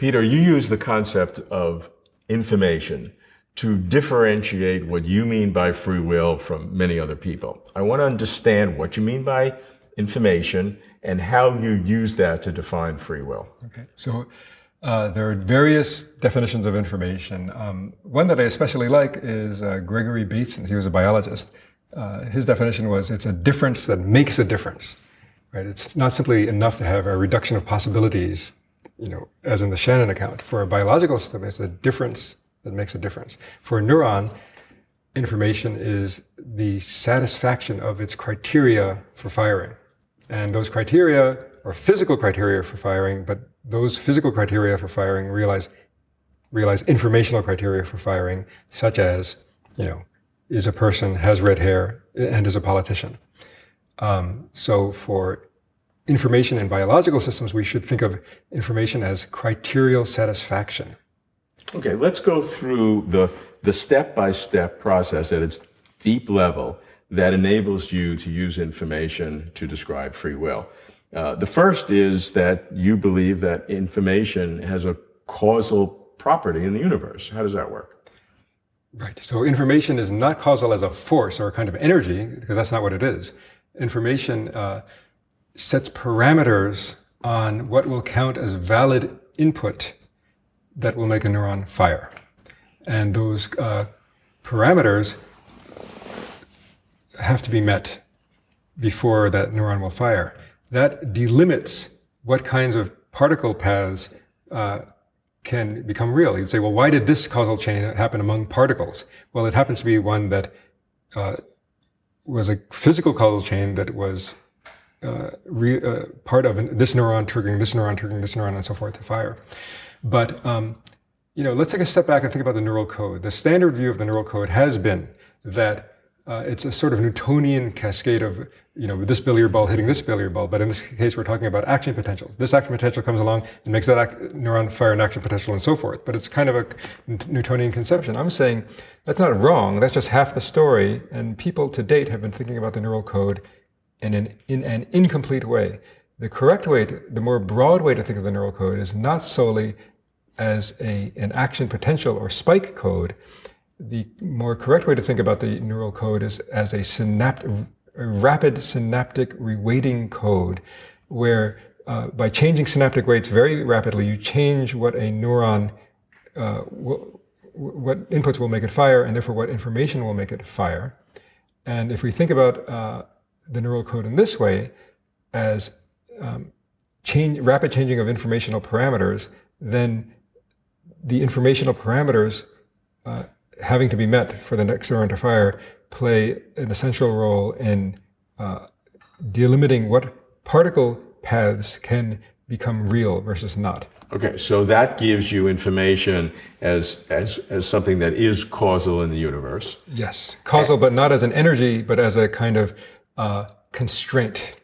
Peter, you use the concept of information to differentiate what you mean by free will from many other people. I want to understand what you mean by information and how you use that to define free will. Okay, so there are various definitions of information. One that I especially like is Gregory Bateson's. He was a biologist. His definition was it's a difference that makes a difference. Right? It's not simply enough to have a reduction of possibilities, as in the Shannon account. For a biological system, it's a difference that makes a difference. For a neuron, information is the satisfaction of its criteria for firing. And those criteria are physical criteria for firing, but those physical criteria for firing realize informational criteria for firing, such as, is a person, has red hair, and is a politician. So for information in biological systems, we should think of information as criterial satisfaction. Okay, let's go through the step-by-step process at its deep level that enables you to use information to describe free will. The first is that you believe that information has a causal property in the universe. How does that work? Right, so information is not causal as a force or a kind of energy, because that's not what it is. Information sets parameters on what will count as valid input that will make a neuron fire. And those parameters have to be met before that neuron will fire. That delimits what kinds of particle paths can become real. You'd say, well, why did this causal chain happen among particles? Well, it happens to be one that was a physical causal chain that was part of this neuron triggering this neuron, triggering this neuron, and so forth to fire. But let's take a step back and think about the neural code. The standard view of the neural code has been that it's a sort of Newtonian cascade of, this billiard ball hitting this billiard ball. But in this case, we're talking about action potentials. This action potential comes along and makes that neuron fire an action potential and so forth. But it's kind of a Newtonian conception. I'm saying that's not wrong. That's just half the story. And people to date have been thinking about the neural code in an incomplete way. The correct way, the more broad way to think of the neural code is not solely as an action potential or spike code. The more correct way to think about the neural code is as a rapid synaptic reweighting code, where by changing synaptic weights very rapidly, you change what a neuron, what inputs will make it fire, and therefore what information will make it fire. And if we think about the neural code in this way, as rapid changing of informational parameters, then the informational parameters having to be met for the next neuron to fire play an essential role in delimiting what particle paths can become real versus not. Okay, so that gives you information as something that is causal in the universe. Yes, causal, but not as an energy, but as a kind of constraint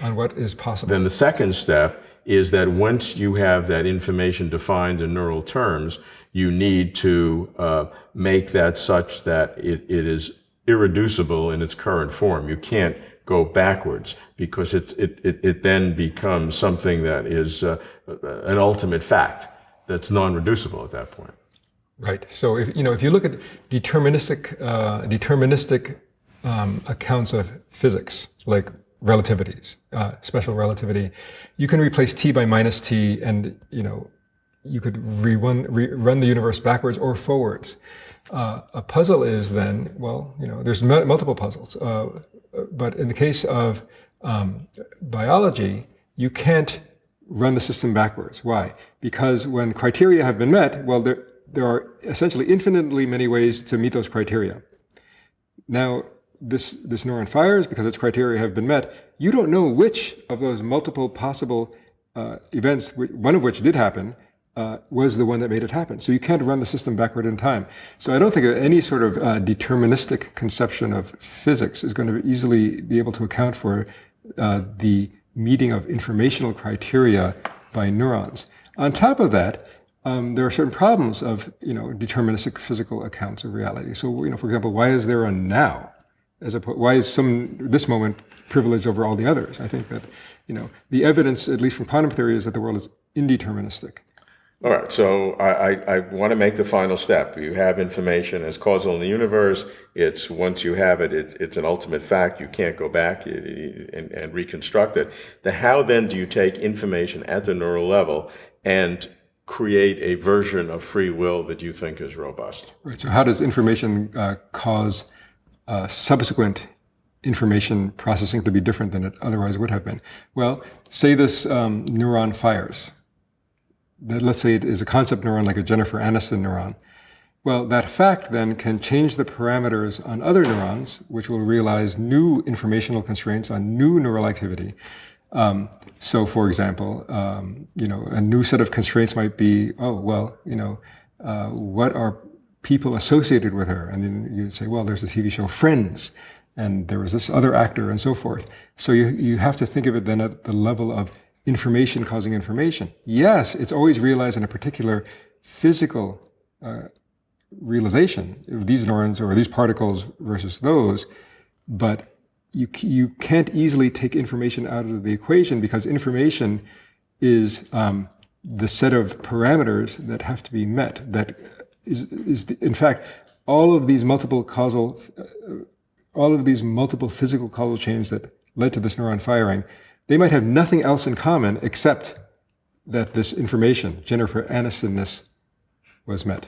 on what is possible. Then the second step is that once you have that information defined in neural terms, you need to make that such that it is irreducible in its current form. You can't go backwards, because it then becomes something that is an ultimate fact that's non-reducible at that point. Right. So if you look at deterministic accounts of physics, like relativities, special relativity, you can replace t by minus t, and you could run the universe backwards or forwards. A puzzle is then, there's multiple puzzles, but in the case of biology, you can't run the system backwards. Why? Because when criteria have been met, there are essentially infinitely many ways to meet those criteria. Now, this neuron fires because its criteria have been met. You don't know which of those multiple possible events, one of which did happen, was the one that made it happen. So you can't run the system backward in time. So I don't think any sort of deterministic conception of physics is going to easily be able to account for the meeting of informational criteria by neurons. On top of that, there are certain problems of deterministic physical accounts of reality. So for example, why is there a now? Why is this moment privileged over all the others? I think that the evidence, at least from quantum theory, is that the world is indeterministic. All right, so I want to make the final step. You have information as causal in the universe. It's once you have it, it's an ultimate fact. You can't go back and reconstruct it. The how then do you take information at the neural level and create a version of free will that you think is robust? Right. So how does information cause subsequent information processing to be different than it otherwise would have been? Well, say this neuron fires. Let's say it is a concept neuron like a Jennifer Aniston neuron. Well, that fact then can change the parameters on other neurons, which will realize new informational constraints on new neural activity. So, for example, a new set of constraints might be, what are people associated with her? And then you'd say, well, there's the TV show Friends, and there was this other actor, and so forth. So you have to think of it then at the level of information causing information. Yes, it's always realized in a particular physical realization of these neurons or these particles versus those, but you can't easily take information out of the equation because information is the set of parameters that have to be met. That in fact, all of these multiple physical causal chains that led to this neuron firing, they might have nothing else in common except that this information, Jennifer Anistonness, was met.